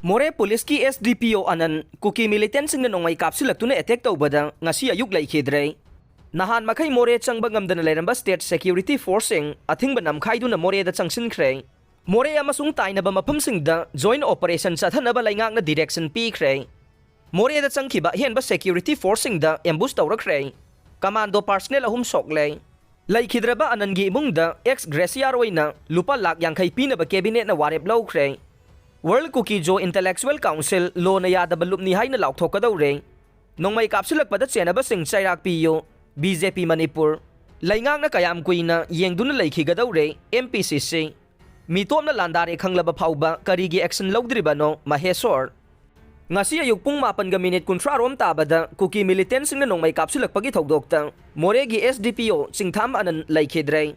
More Police ki SDPO anan kuki militant sing na nongay kapsulagtuna attack tawbada ngasi ayuk laikhidre. Nahan makai more changba ngamdana lairamba state security forcing athingba namkhaiduna more da changsinkhre. More amasung tainaba maphamsingda joint operation sathanaba laingakna direction pikre. More da changkhiba henba security forcing da ambush tawrakre. Commando personnel ahum sokle. Laikhidraba anangi imungda ex gracia roina lupa lak yangkai pinaba cabinet na warep lawkre. World Cookie Jo Intellectual Council lo na yadaba lupni hay na lauktokadaw nong may kapsulagpada chenaba sing chairak piyo BJP Manipur laingang na kayam kuy na yengdun na laikhigadaw MPCC mitom na landari kanglaba pauba karigi action lawdriba no mahesor ngasi ayuk pung mapan gaminit kontrarom tabada Cookie militant sing na nong may kapsulagpagi tawdokta moregi SDPO singtham anan laikhidre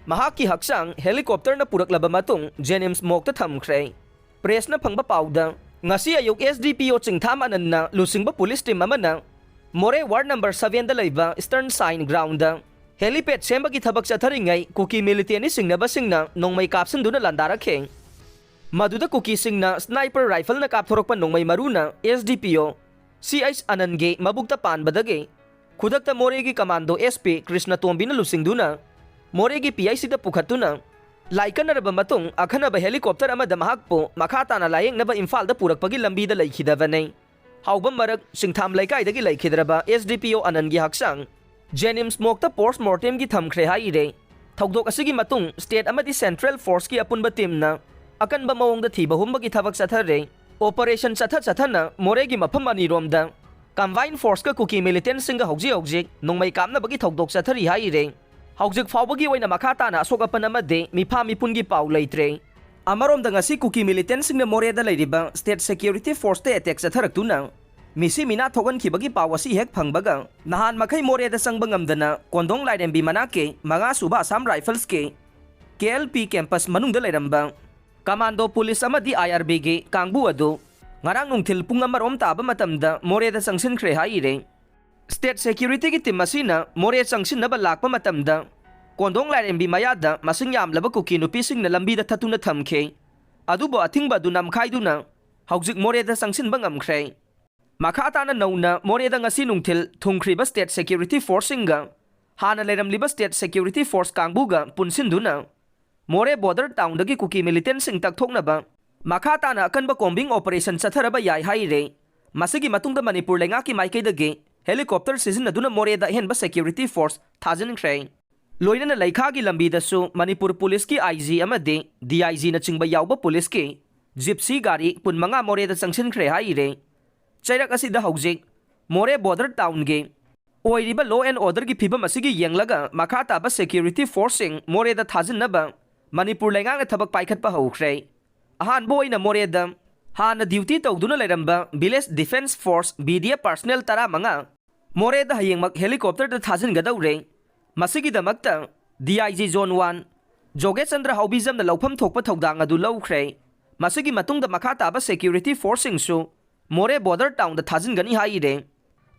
mahaki haksang helicopter na puraklaba matong Jenims Mokta thamkre Press na pangba pauda ngasi ayuk SDPO chingtham anan na lusingba police team amana More Ward number 7 da layba Eastern Sign Ground da helipad sembagi thabak sa tharingay Cookie militant ni singna basing na nong may kapsun do na landarakhe maduda Cookie sing na sniper rifle na kapthorok pa nong may maruna SDPO CIS anange mabugta pan badage khudakta moregi commando SP Krishna Tombi na lusing do na moregi PIC da pukhatuna Laikan na raba matong akhan ba helicopter ama damahak po makata na layeng na ba Imphal da purak pagi lambi da laikhidaba nay. Haubam marag singtham laikay da gi laikhidraba SDPO anangi haksang. Jenims Mokta post-mortem gi thamkre haire. Thogdok asigi matong state ama di central force ki apun ba team na akan ba mawong da thiba humba gi thabak sathare. Operation sathana more gi mafam ani rom da. Combined force ka Cookie militant singa hogji nong may kam na bagi thogdok sathari haire. Haujik fawbagi wayna makata na asokapan amade mipha mipungi paw leitre amarom da ngasi Cookie militant sing na more da leiriba state security force te attack sa tharaktu misi mina thogan khibagi paw asi hek phangbaga nahan makai more da sangbang amdana kondong laidem bi manake manga suba Assam Rifles ke KLP campus manung da leiramba commando police amadi IRB ge kangbu ado ngarang nungthil pung amarom taba matamda more da sangsin khre haire State security ki team masina more changsin na balak pa matamda kondong lairem bi mayada masing yam laba Cookie nupi sing na lambi da thatuna thamkhe adubo athingba du namkhai du na haujik more da sangsin bangam khre makhata na nauna more da ngasi nungthil thungkhriba state security force singa hana leiram liba state security force kangbuga punsin du na more border town dagi Cookie militant sing takthokna ba makhata na akan ba combing operation satharaba yai haire masigi matungda Manipur lenga ki maikai dagi helicopter season aduna more da henba security force thazin kray loina na laikha gi lambi da su Manipur police ki IG amade DIG na chingba yawba police ki gypsy gari pun manga more da sangsin kray haire chairak asi da haujik more border town ge oiriba law and order gi phibam asigi yenglaga makhata ba security forcing more da thazin na ba Manipur lenga na thabak paikhat pa haukray ahan boy na more da Hana duty tawduna lairamba Village Defense Force BDF personnel tara manga more da hayeng mag helicopter da thazin gadaw masigi damakta DIG Zone 1 Joget Chandra Haubizam na lawpham thokpa thogdang adu lawkhre masigi matung da makhata ba security forcing su more border town da thazin gani haire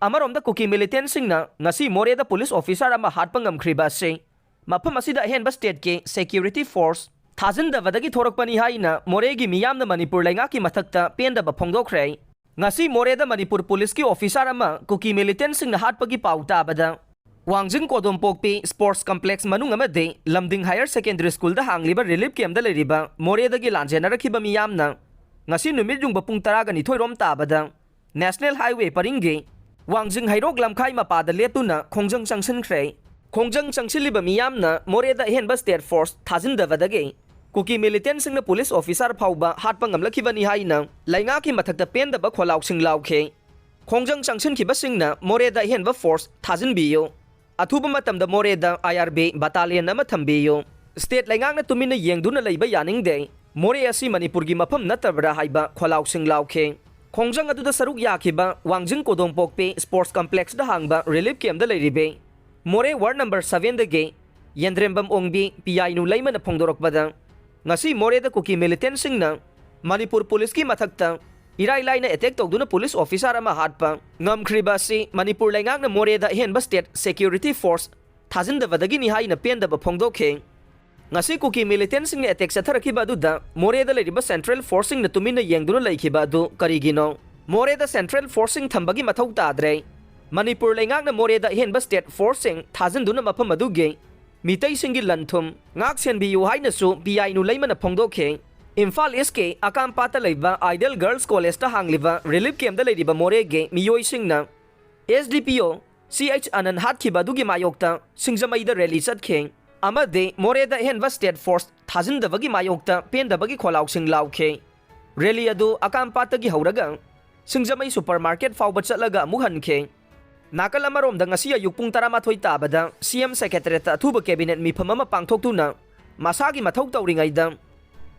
amarom da Cookie militant sing na ngasi more da police officer ama hatpangam khriba se mapam asida hen ba state ke security force Thazin da vadagi thorakpani haina moregi miyam na Manipur lenga ki mathakta penda ba phongdokre ngasi more da Manipur police ki officer ama Cookie militant sing na hatpagi pauta bada Wangjing Kodompokpi sports complex manung amade Lamding Higher Secondary School da hangliba relief camp da leriba more dagi lanjena rakhiba miyam na ngasi numit jung bapung taraga ni thoirom ta bada National Highway paringe Wangjing Hairok lamkhai mapada letuna khongjang changsin khre khongjang changchiliba miyam na more da henba state force thazin da vadage Cookie militant sing na police officer phauba hatpangam lakhiba ni haina lainga ki mathakta penda ba kholauk sing laukhe khongjang changsin khiba sing na more da henba force thazin biyo athuba matam da more da IRB battalion ama thambiyo state lainga na tumina yengduna leiba yaning de more asi Manipur gi mafam natabra haiba kholauk sing laukhe khongjang adu da saruk yakhiba Wangjing Kodompokpe sports complex da hangba relief camp da leiribe more ward number 7 da ge Yendrembam Ongbi PI nu leima na phongdorok bada ngasi more da Cookie militant sing na Manipur police ki mathakta irai lai na attack tawduna police officer ama hatpa ngamkhriba si Manipur lengang na more da henba state security force thazin da vadagi ni hai na pen da ba phongdokhe ngasi kuki militantsing ni attack satharakiba aduda Moreda leiriba Central Forcing na tumina yengduna laikhiba adu karigino Moreda Central Forcing thambagi mathau tadre Manipur leingak na Moreda henba State Forcing thajanduna mafam aduge mitai singi lanthum ngak senbiyu haina su PI nu leimana phongdokhe Imphal East ke Akampata leiba Ideal Girls College ta hangliba relief camp da leiriba Morege miyoi singna SDPO CH Anand hatkiba adugi mayokta singjamaida rally chatkhe amade Moreda henba State Force thajindabagi mayokta pendabagi kholaw sing laukhe rally adu Akampata gi hauraga singjamai supermarket fawba chatlaga amuk hankhe nakal amaromda ngasi ayuk pung 12 tabada CM Secretariat athuba cabinet mifam ama pangthoktuna masagi mathau tawringaida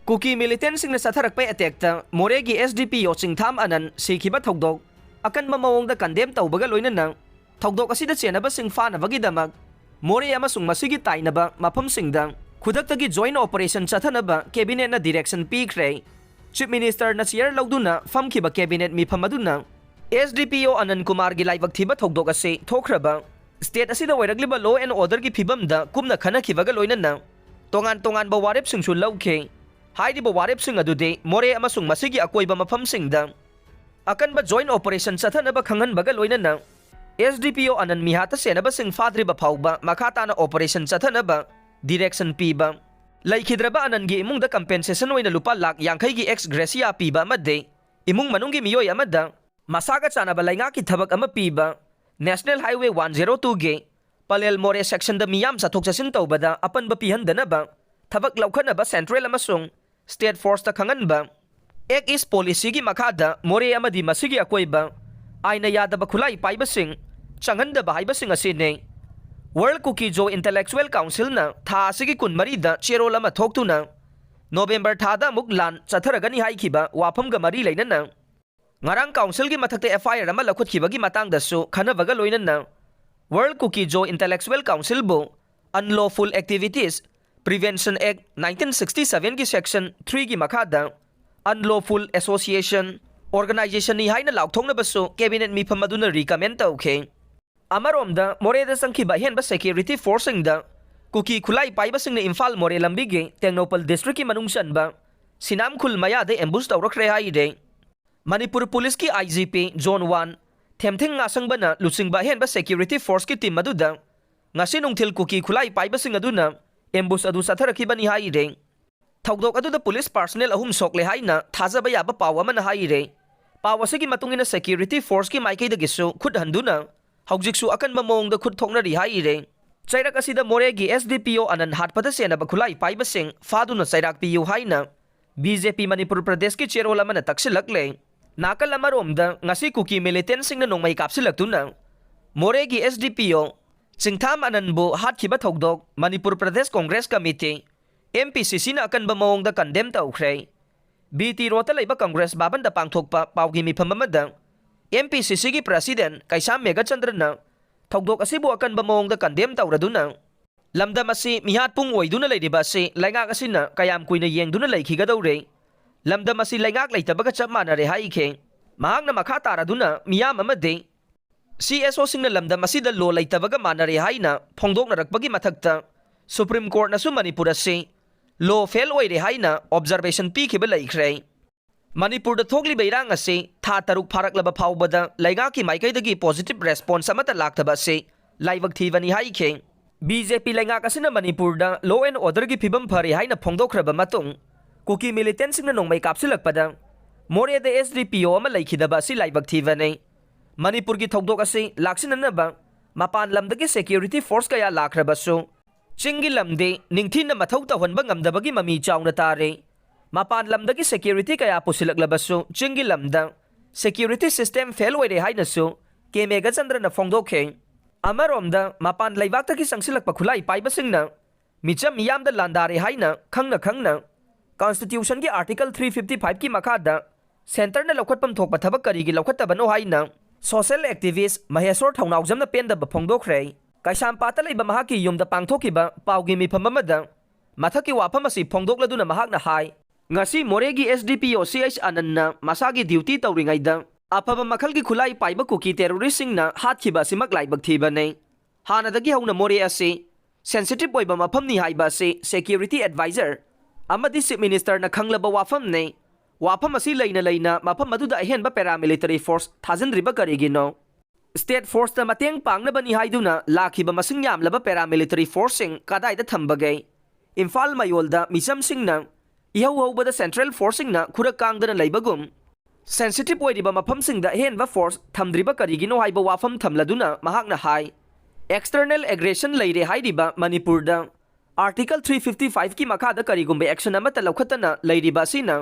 kuki militant singna satharakpai attack ta Moregi SDPO Chingtham Anand sikhiba thogdok akanma mawongda condemn tawbaga loinana thogdok asida chenaba sing fanabagi damak More amasung masigi tainaba mafam singda khudaktagi joint operation chathanaba cabinet na direction pikre Chief Minister na chair lawduna famkhiba cabinet mifam aduna SDPO Anand Kumar gi laibak thiba thogdok ase thokraba state asida wairagliba law and order gi phibamda kumna khanakhibaga loinana tongan ba warep singsu lawkhe hairiba warep sing adude More amasung masigi akoiba mafam singda akanba joint operation chathanaba khanganbaga loinana SDPO Anand mihata senaba sing fadriba phawba makhatana operation chathanaba direction piba laikhidraba Anand gi imungda compensation oina lupa lakh 50 gi ex gratia piba amade imung manunggi miyoi amada masaga chanaba lainga ki thabak ama piba National Highway 102 ge Palel More section da miyam sathok chasin tawbada apanba pihandanaba thabak laukhanaba central amasung state force ta khanganba ek is policy gi makhada More amadi masigi akoiba aina yadaba khulai paiba sing changhandaba haiba sing asine World Cookie Joe Intellectual Council na tha asigi kunmari da cherol ama thoktuna November thada muklan chatharagani haikhiba wafamga mari leinana ngarang council gi mathakte FIR ama lakhutkhibagi matangda su khanabaga loinana World Cookie Joe Intellectual Council bu Unlawful Activities Prevention Act 1967 gi section 3 gi makhada Unlawful Association Organization ni haina laukthongna basu cabinet mifam aduna recommend tawkhe amaromda Moreda sangkhiba henba security forcing da kuki khulai paiba singna Imphal More lambi ge Tengnopal district ki manungsan ba sinam khul maya de ambush tawrakre haide Manipur police ki IGP Zone 1 themthing nga sangbana lusingba henba security force ki team aduda ngasi nungthil kuki khulai paiba sing aduna ambush adu satharakhiba ni haide thogdok aduda police personnel ahum sokle haina thajaba yaba pawa man haire pawasigi matungina security force ki maikei da gisu khud handuna haujiksu akan mamong da khud thokna ri haire chairak asida Moregi SDPO Anand hatpada sena ba khulai paiba sing faduna chairak piu haina BJP Manipur Pradesh ki cherola man taksilakle nakal amaromda ngasi kuki militant sing na nongmai kapsilaktuna Moregi SDPO Chingtham Anand bu hatkhiba thogdok Manipur Pradesh Congress Committee MPCC na akan ba mawong da condemn tawkhre BT Rota leiba Congress baban da pangthokpa pawgi mifam amada MPCC gi President Kaisam Megachandra na thogdok asibu akan ba mawong da condemn tawraduna lamdam asi mihat pung oiduna leidiba si laingak asina kayam kuina yengduna laikhiga dawre lamdam asi laingak leitabaga chap manare haikhe mahak na makha taraduna miyam amade CSO singna lamdam asida law leitabaga manare haina phongdok narakpagi mathakta Supreme Court na su Manipur asi law fail oire haina observation pikhiba laikhre Manipur da thogli beirang ase tha taruk pharaklaba phawbada laigaki maikaidagi positive response amata laktaba ase laibak thivani haikhe BJP laingak asina Manipur da law and order gi phibam phari haina phongdokhraba matung kuki militant singna nongmai kapsilakpada More da SDPO ama laikhidaba ase laibak thivani Manipur gi thogdok ase laksinanaba mapan lamdagi security force kaya lakhrabasu Chingi lamde ningthin na mathau tawhanba ngamdabagi mami chawna tare mapan lamdagi security kaya pusilaklabasu chingi lamda security system fail oire haina su ke Megachandra na phongdokhe amaromda mapan laibaktagi sangsilakpa khulai paiba singna micham miyamda landare haina khangna constitution gi article 355 ki makhada center na lokhatpam thokpa thabak kari gi lokhattabano haina social activist Maheshwar Thaunaujamna pendaba phongdokre Kaisam pata leiba mahaki yumda pangthokiba pawgi mifam amada mathaki wafam asi phongdokladuna mahakna hai ngasi Moregi SDPO CH Anand na masagi duty tawringaida afaba makhalgi khulai paiba kuki terrorist singna hatkhiba simak laibak thiba nei hanadagi hauna More asi sensitive oiba mafamni haiba ase security advisor amadi chief minister na khanglaba wafam nei wafam asi leina mafam aduda ahenba paramilitary force thajanriba karigino state force ta mateng pangnabani haiduna lakhiba masing yamlaba paramilitary force sing kadai da thambage Imphal mayolda misam singna ihau hobada central force singna khura kangdana leibagum sensitive oiriba mafam singda henba force thamdriba karigino haiba wafam thamladuna mahakna hai external aggression leire hairiba manipurda article 355 ki makhada karigumbe action amata laukhatana leiriba sina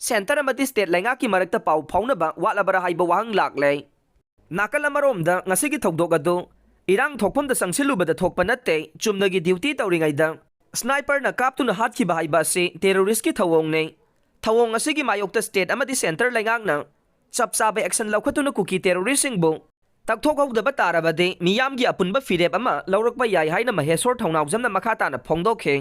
center amati state lenga ki marakta pau phaunaba walabara haiba wahang laklei nakala maromda ngasigi thokdok adu irang thokpham da sangsilubada thokpa natte chumnagi duty tawringaida sniper na kaptuna hatkhiba haiba se terrorist ki thawong nei thawong asigi mayokta state amati center lengang na chapsabe action laukhatuna kuki terrorist singbo takthok hokdaba tarabade miyamgi apunba firep ama laurakba yai haina mahesor thongnau jamna makha tana phongdokhe